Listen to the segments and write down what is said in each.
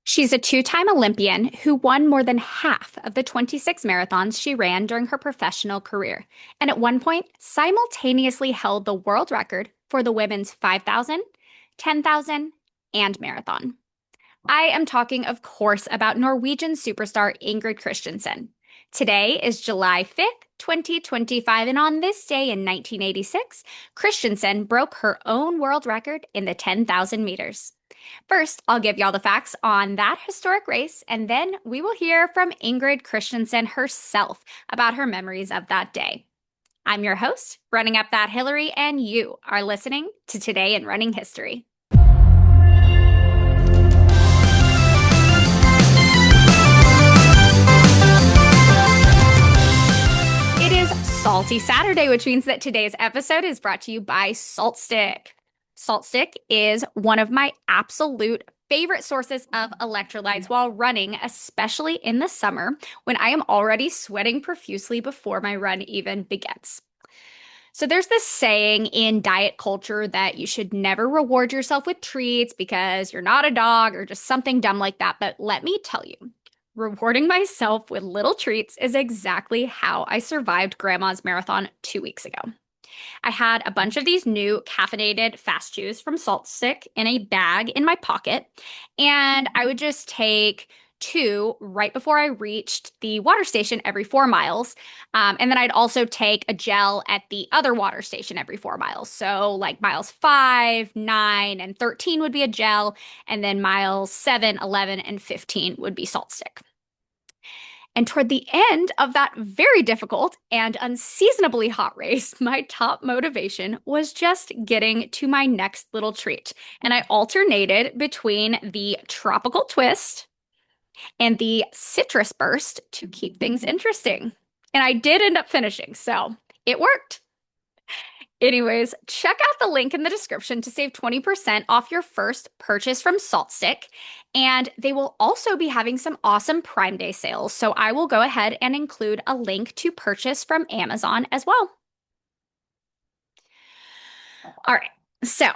She's a two-time Olympian who won more than half of the 26 marathons she ran during her professional career, and at one point simultaneously held the world record for the women's 5,000, 10,000, and marathon. I am talking, of course, about Norwegian superstar Ingrid Kristiansen. Today is July 5th, 2025, and on this day in 1986, Kristiansen broke her own world record in the 10,000 meters. First, I'll give y'all the facts on that historic race, and then we will hear from Ingrid Kristiansen herself about her memories of that day. I'm your host, Running Up That Hillary, and you are listening to Today in Running History. It is Salty Saturday, which means that today's episode is brought to you by Salt Stick. Salt Stick is one of my absolute favorite sources of electrolytes while running, especially in the summer when I am already sweating profusely before my run even begins. So there's this saying in diet culture that you should never reward yourself with treats because you're not a dog or just something dumb like that. But let me tell you, rewarding myself with little treats is exactly how I survived Grandma's marathon 2 weeks ago. I had a bunch of these new caffeinated fast chews from Salt Stick in a bag in my pocket, and I would just take two right before I reached the water station every 4 miles. And then I'd also take a gel at the other water station every 4 miles. So, like miles 5, 9, and 13 would be a gel, and then miles 7, 11, and 15 would be Salt Stick. And toward the end of that very difficult and unseasonably hot race, my top motivation was just getting to my next little treat. And I alternated between the tropical twist and the citrus burst to keep things interesting. And I did end up finishing, so it worked. Anyways, check out the link in the description to save 20% off your first purchase from Salt Stick. And they will also be having some awesome Prime Day sales. So I will go ahead and include a link to purchase from Amazon as well. All right. So,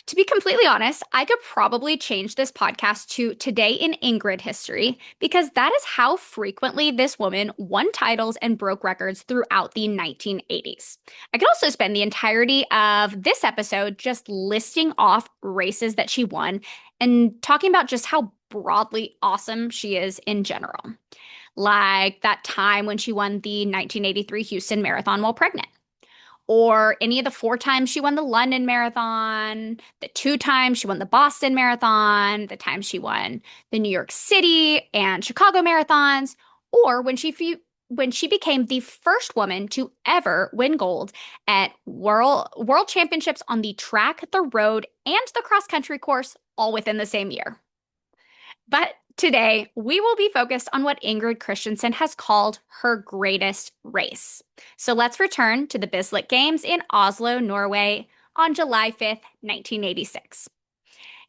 to be completely honest, I could probably change this podcast to Today in Ingrid History because that is how frequently this woman won titles and broke records throughout the 1980s. I could also spend the entirety of this episode just listing off races that she won and talking about just how broadly awesome she is in general. Like that time when she won the 1983 Houston Marathon while pregnant, or any of the 4 times she won the London Marathon, the 2 times she won the Boston Marathon, the time she won the New York City and Chicago marathons, or when she became the first woman to ever win gold at world championships on the track, the road, and the cross country course, all within the same year. But today, we will be focused on what Ingrid Kristiansen has called her greatest race. So let's return to the Bislett Games in Oslo, Norway on July 5th, 1986.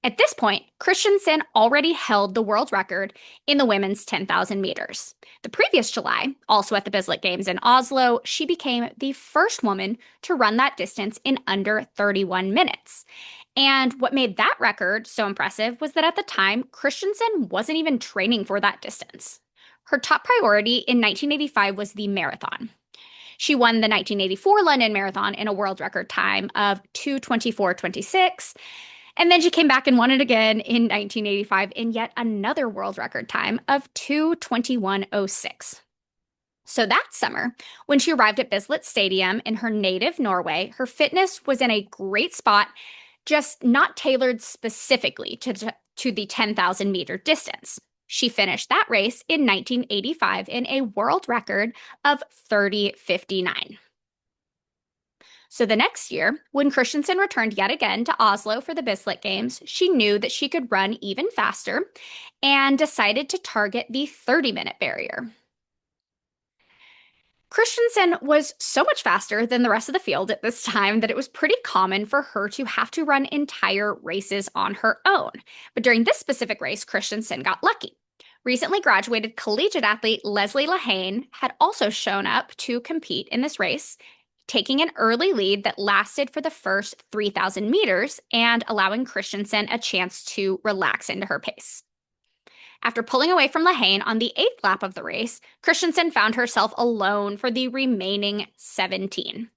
At this point, Kristiansen already held the world record in the women's 10,000 meters. The previous July, also at the Bislett Games in Oslo, she became the first woman to run that distance in under 31 minutes. And what made that record so impressive was that at the time, Kristiansen wasn't even training for that distance. Her top priority in 1985 was the marathon. She won the 1984 London Marathon in a world record time of 2:24:26. And then she came back and won it again in 1985 in yet another world record time of 2:21:06. So that summer, when she arrived at Bislett Stadium in her native Norway, her fitness was in a great spot, just not tailored specifically to the 10,000 meter distance. She finished that race in 1985 in a world record of 30:59. So the next year, when Kristiansen returned yet again to Oslo for the Bislett Games, she knew that she could run even faster and decided to target the 30-minute barrier. Kristiansen was so much faster than the rest of the field at this time that it was pretty common for her to have to run entire races on her own. But during this specific race, Kristiansen got lucky. Recently graduated collegiate athlete Leslie Lahane had also shown up to compete in this race, taking an early lead that lasted for the first 3,000 meters and allowing Kristiansen a chance to relax into her pace. After pulling away from Lehane on the eighth lap of the race, Kristiansen found herself alone for the remaining 17.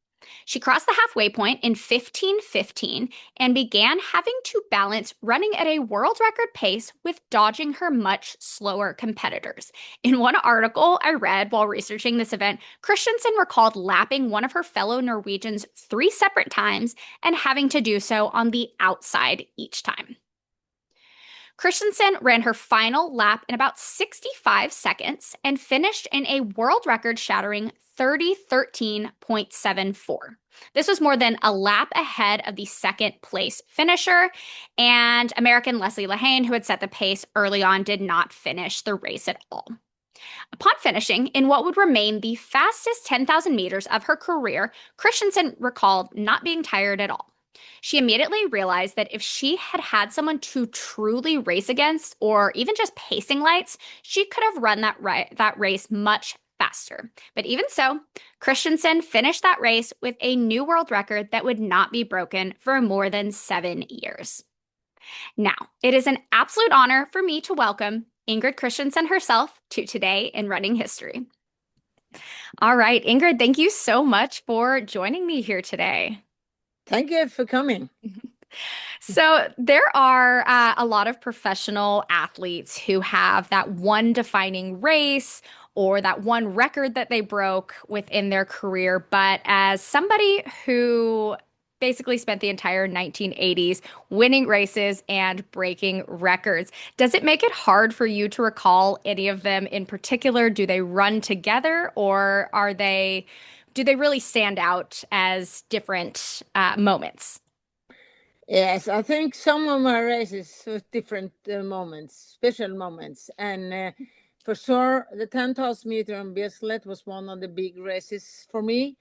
She crossed the halfway point in 15:15 and began having to balance running at a world record pace with dodging her much slower competitors. In one article I read while researching this event, Kristiansen recalled lapping one of her fellow Norwegians 3 separate times and having to do so on the outside each time. Kristiansen ran her final lap in about 65 seconds and finished in a world record shattering 30:13.74. This was more than a lap ahead of the second place finisher, and American Leslie Lehane, who had set the pace early on, did not finish the race at all. Upon finishing in what would remain the fastest 10,000 meters of her career, Kristiansen recalled not being tired at all. She immediately realized that if she had had someone to truly race against, or even just pacing lights, she could have run that race much faster. But even so, Kristiansen finished that race with a new world record that would not be broken for more than 7 years. Now, it is an absolute honor for me to welcome Ingrid Kristiansen herself to Today in Running History. All right, Ingrid, thank you so much for joining me here today. Thank you for coming. So, there are a lot of professional athletes who have that one defining race or that one record that they broke within their career. But as somebody who basically spent the entire 1980s winning races and breaking records, does it make it hard for you to recall any of them in particular? Do they run together, or do they really stand out as different moments? Yes, I think some of my races with different moments, special moments. And for sure, the 10,000 meter on Bislett was one of the big races for me.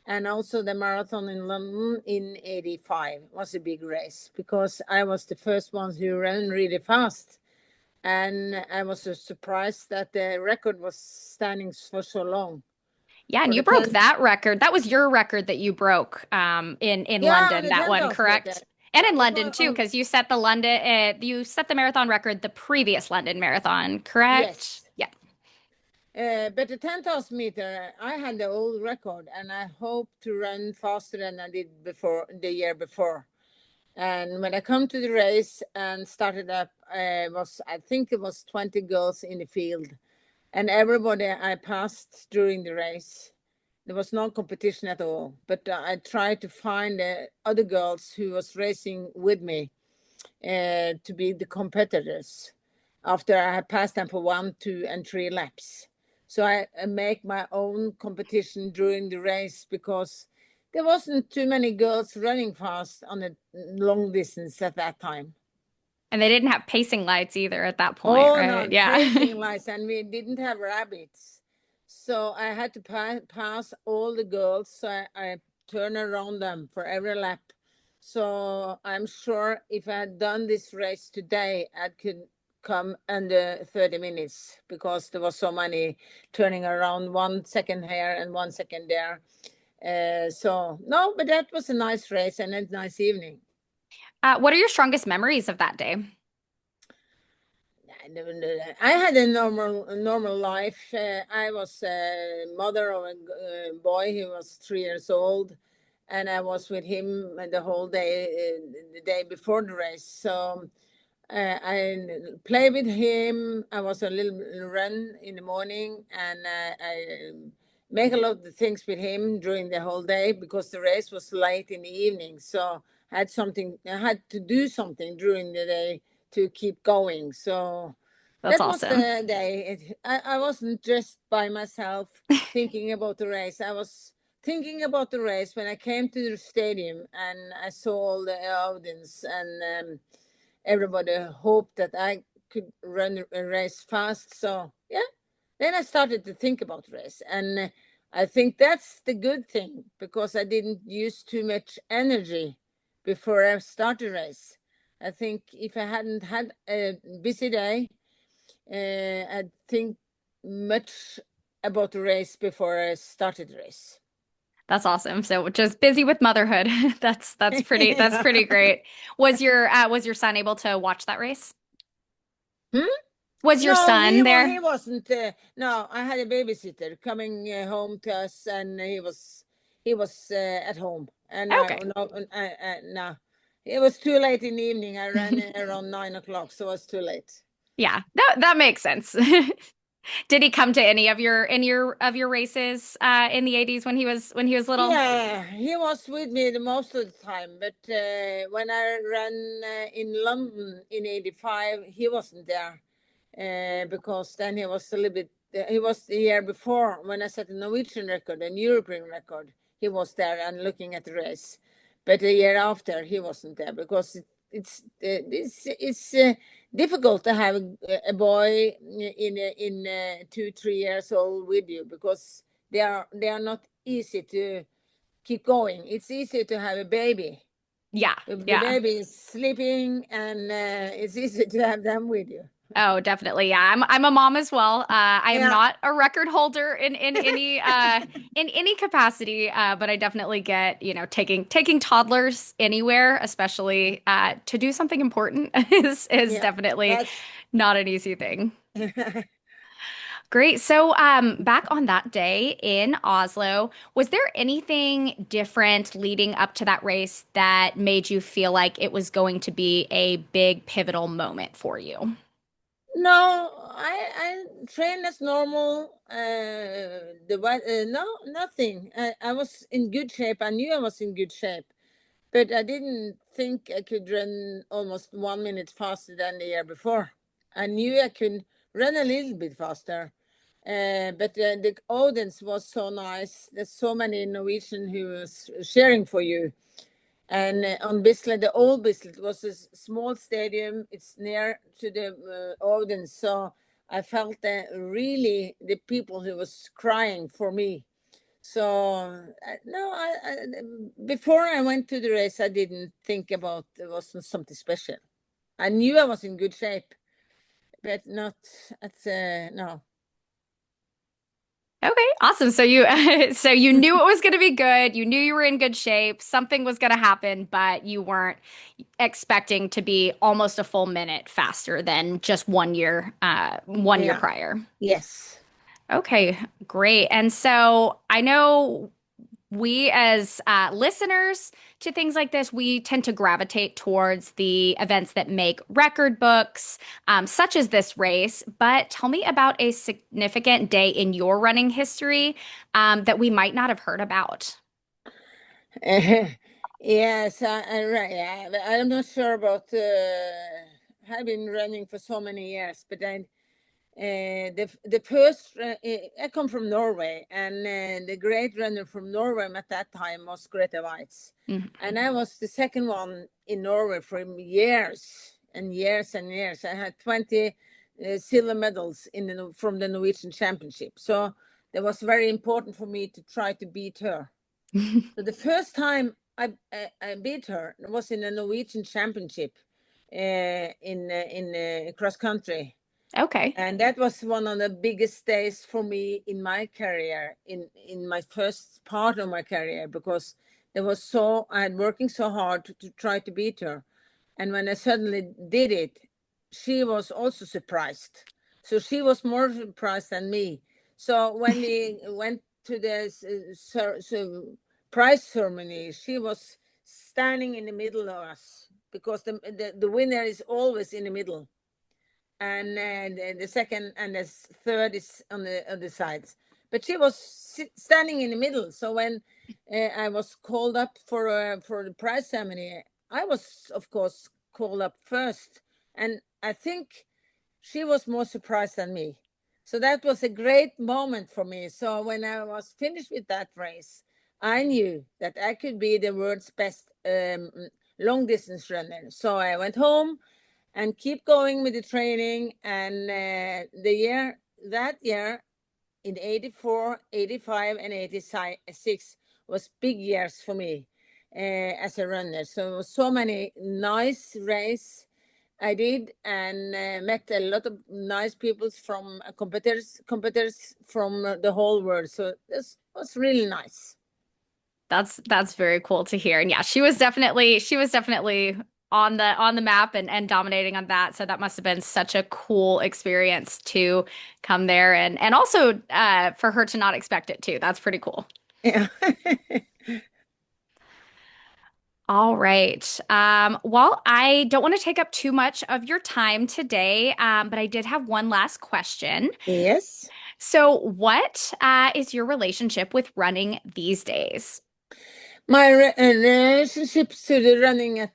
And also the marathon in London in 85 was a big race because I was the first one who ran really fast. And I was so surprised that the record was standing for so long. Yeah, and For you the broke 10, that record. That was your record that you broke in yeah, on London, the that one, 10,000 meter. correct? And in It London was too, on, because you set the marathon record the previous London marathon, correct? yes. Yeah. But the 10,000 meter, I had the old record and I hope to run faster than I did before the year before. And when I come to the race and started up, I think it was 20 girls in the field, and everybody I passed during the race. There was no competition at all, but I tried to find other girls who was racing with me to be the competitors after I had passed them for 1, 2, and 3 laps. So I make my own competition during the race because there wasn't too many girls running fast on a long distance at that time. And they didn't have pacing lights either at that point, Oh, right? no, Yeah. pacing lights, and we didn't have rabbits. So I had to pass all the girls. So I turn around them for every lap. So I'm sure if I had done this race today, I could come under 30 minutes because there was so many turning around 1 second here and 1 second there. So no, but that was a nice race and a nice evening. What are your strongest memories of that day? I had a normal life. I was a mother of a boy who was 3 years old, and I was with him the whole day, the day before the race. So I play with him. I was a little run in the morning, and I make a lot of things with him during the whole day because the race was late in the evening. So I had to do something during the day to keep going. So That's that was awesome. the day. I wasn't just by myself thinking about the race. I was thinking about the race when I came to the stadium and I saw all the audience and everybody hoped that I could run a race fast. So yeah, then I started to think about race, and I think that's the good thing because I didn't use too much energy before I started race. I think if I hadn't had a busy day, I'd think much about the race before I started the race. That's awesome. So just busy with motherhood. That's pretty great. Was your son able to watch that race? Hmm? Was your No, son he there? wasn't. No, I had a babysitter coming home to us, and he was at home. And Okay. no, it was too late in the evening. I ran around 9 o'clock, so it was too late. Yeah, that makes sense. Did he come to any of your races in the 80s when he was little? Yeah, he was with me the most of the time. But when I ran in London in '85, he wasn't there because then he was a little bit. He was the year before when I set a Norwegian record and European record. He was there and looking at the race. But the year after, he wasn't there because it's difficult to have a boy in 2 3 years old with you because they are not easy to keep going. It's easy to have a baby. Yeah, The yeah. baby is sleeping, and it's easy to have them with you. Oh, definitely. Yeah, I'm a mom as well. I am Yeah. not a record holder in any capacity, but I definitely get, taking toddlers anywhere, especially to do something important is Yeah, definitely that's not an easy thing. Great. So, back on that day in Oslo, was there anything different leading up to that race that made you feel like it was going to be a big pivotal moment for you? no. I train as normal. No, nothing. I was in good shape. I knew I was in good shape, but I didn't think I could run almost 1 minute faster than the year before. I knew I could run a little bit faster, but the audience was so nice. There's so many Norwegian who was cheering for you. And on Bislett, the old Bislett was a small stadium. It's near to the audience, so I felt that really the people who was crying for me. So no, before I went to the race, I didn't think about it wasn't something special. I knew I was in good shape, but not at no. Okay, awesome. So you so you knew it was going to be good. You knew you were in good shape. Something was going to happen, but you weren't expecting to be almost a full minute faster than just 1 year Yeah. prior. Yes. Okay, great. And so I know we as listeners to things like this, we tend to gravitate towards the events that make record books, such as this race. But tell me about a significant day in your running history that we might not have heard about. Yes, right. Yeah, but I'm not sure about. I've been running for so many years, but then the first I come from Norway, and the great runner from Norway at that time was Grete Waitz, Mhm. and I was the second one in Norway for years and years and years. I had 20 silver medals from the Norwegian Championship, so that was very important for me to try to beat her. So the first time I beat her was in a Norwegian Championship in cross country, Okay. and that was one of the biggest days for me in my career, in my first part of my career, because I had working so hard to try to beat her, and when I suddenly did it, she was also surprised. So she was more surprised than me. So when we went to the prize ceremony, she was standing in the middle of us because the winner is always in the middle, and the second and the third is on the sides. But she was standing in the middle. So when I was called up for the prize ceremony, I was of course called up first, and I think she was more surprised than me. So that was a great moment for me. So when I was finished with that race, I knew that I could be the world's best long distance runner. So I went home and keep going with the training. And that year in 84, 85, and 86 was big years for me as a runner. So it was so many nice races I did, and met a lot of nice people from competitors from the whole world. So this was really nice. That's very cool to hear. And yeah, she was definitely on the map and dominating on that. So that must have been such a cool experience to come there and also for her to not expect it too. That's pretty cool. Yeah. All right. Well, I don't want to take up too much of your time today, but I did have one last question. Yes. So, what is your relationship with running these days? My relationship to the running at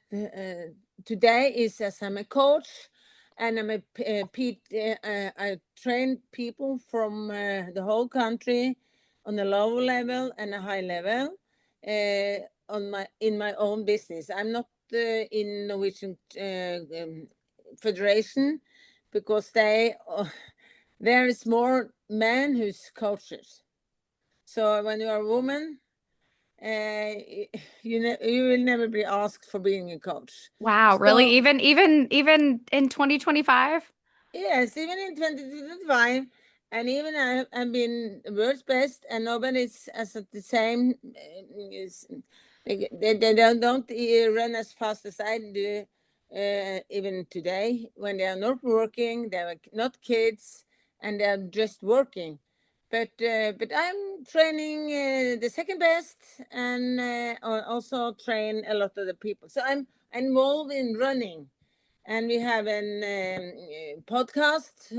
today is as I'm a coach, and I'm a I train people from the whole country on a low level and a high level on my in my own business. I'm not in Norwegian Federation because there is more men who's coaches. So when you are a woman, uh, you will never be asked for being a coach. Wow, really? So Even in 2025? yes, even in 2025, and even I've been world's best, and nobody's as at the same. They don't run as fast as I do. Even today, when they are not working, they are not kids, and they are just working. But I'm training the second best, and also train a lot of the people. So I'm involved in running, and we have an podcast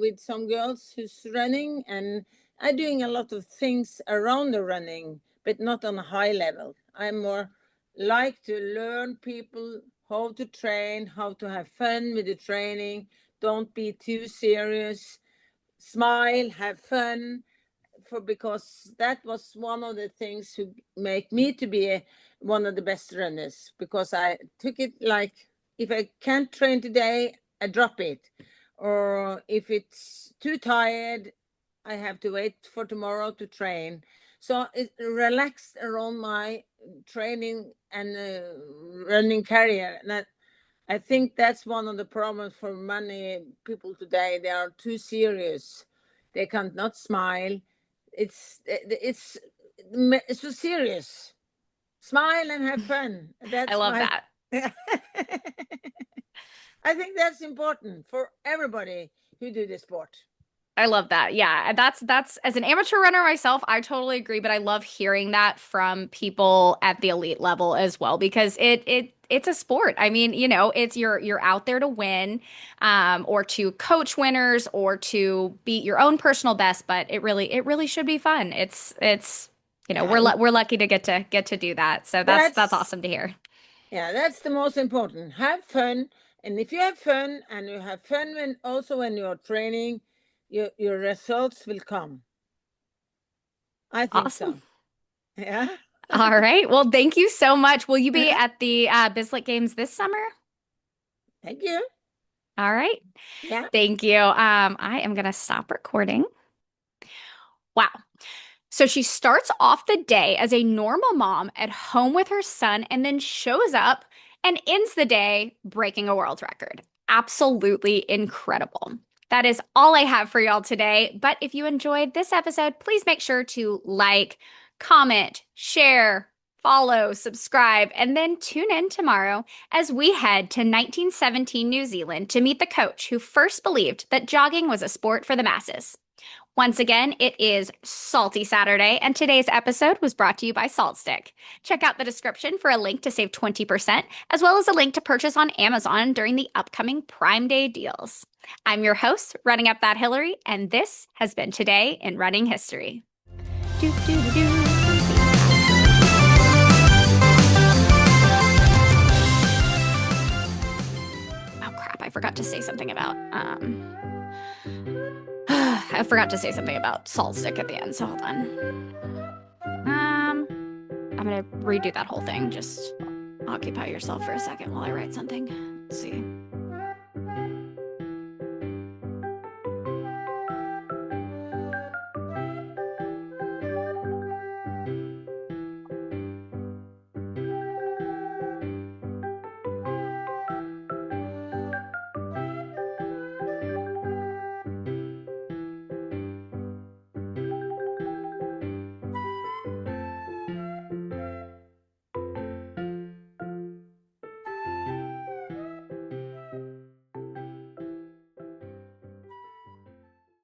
with some girls who's running, and I'm doing a lot of things around the running, but not on a high level. I'm more like to learn people how to train, how to have fun with the training. Don't be too serious. Smile, have fun, for because that was one of the things who make me to be one of the best runners, because I took it like, if I can't train today, I drop it, or if it's too tired, I have to wait for tomorrow to train. So it relaxed around my training and running career. And I think that's one of the problems for many people today. They are too serious. They can't not smile. It's so serious. Smile and have fun. I That's love my. that. I think that's important for everybody who do the sport. I love that. Yeah, that's as an amateur runner myself, I totally agree, but I love hearing that from people at the elite level as well because it's a sport. I mean, it's you're out there to win, or to coach winners or to beat your own personal best, but it really should be fun. It's Yeah, we're lucky to get to do that. So that's that's awesome to hear. yeah, that's the most important. Have fun, and if you have fun, and you have fun when you're training, your results will come. I think Awesome. so. Yeah. All right. Well, thank you so much. Will you be at the Bislett Games this summer? Thank you. All right. Yeah. Thank you. I am gonna stop recording. Wow. So she starts off the day as a normal mom at home with her son and then shows up and ends the day breaking a world record. Absolutely incredible. That is all I have for y'all today. But if you enjoyed this episode, please make sure to like, comment, share, follow, subscribe, and then tune in tomorrow as we head to 1917 New Zealand to meet the coach who first believed that jogging was a sport for the masses. Once again, it is Salty Saturday, and today's episode was brought to you by Salt Stick. Check out the description for a link to save 20%, as well as a link to purchase on Amazon during the upcoming Prime Day deals. I'm your host, Running Up That Hillary, and this has been Today in Running History. Do, do, do, do. Oh crap, I forgot to say something about I forgot to say something about Salt Stick at the end, so hold on. I'm gonna redo that whole thing. Just occupy yourself for a second while I write something. Let's see.